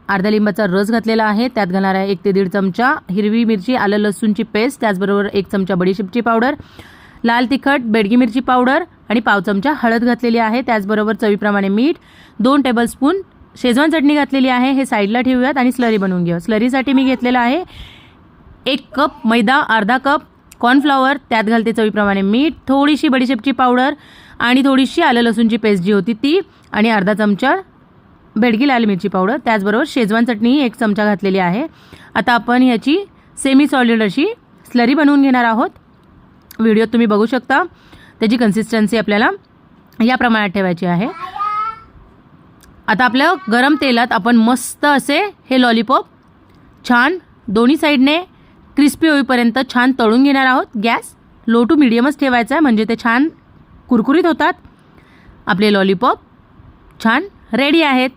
अर्धा लिंबाचा रस घातलेला आहे। त्यात घालणार आहे 1 ते 1.5 चमचा हिरवी मिरची आलं लसूणची पेस्ट, त्याचबरोबर 1 चमचा बडीशेपची पावडर, लाल तिखट, बेडगी मिरची पावडर आणि पाव चमचा हळद घातलेली आहे। त्याचबरोबर चवीप्रमाणे मीठ, 2 टेबलस्पून शेजवान चटणी घातलेली आहे। हे साईडला ठेवूयात आणि स्लरी बनवून घेऊया। स्लरीसाठी मी घेतलेला आहे 1 कप मैदा, अर्धा कप कॉर्नफ्लॉवर, त्यात घालते चवीप्रमाणे मीठ, थोडीशी बडीशेपची पावडर आणि थोडीशी आलं लसूणची पेस्ट जी होती ती, आणि अर्धा चमचा बेडगी लाल मिरची पावडर, त्याचबरोबर शेजवान चटणी 1 चमचा घातलेली आहे। आता आपण ह्याची सेमी सॉलिड अशी स्लरी बनवून घेणार आहोत। व्हिडिओत तुम्ही बघू शकता त्याची कन्सिस्टन्सी आपल्याला या प्रमाणात ठेवायची आहे। आता आपल्या गरम तेलात आपण मस्त असे हे लॉलीपॉप छान दोन्ही साईडने क्रिस्पी होईपर्यंत छान तळून घेणार आहोत। गॅस लो टू मीडियमच ठेवायचा आहे म्हणजे ते छान कुरकुरीत होतात। आपले लॉलीपॉप छान रेडी आहेत।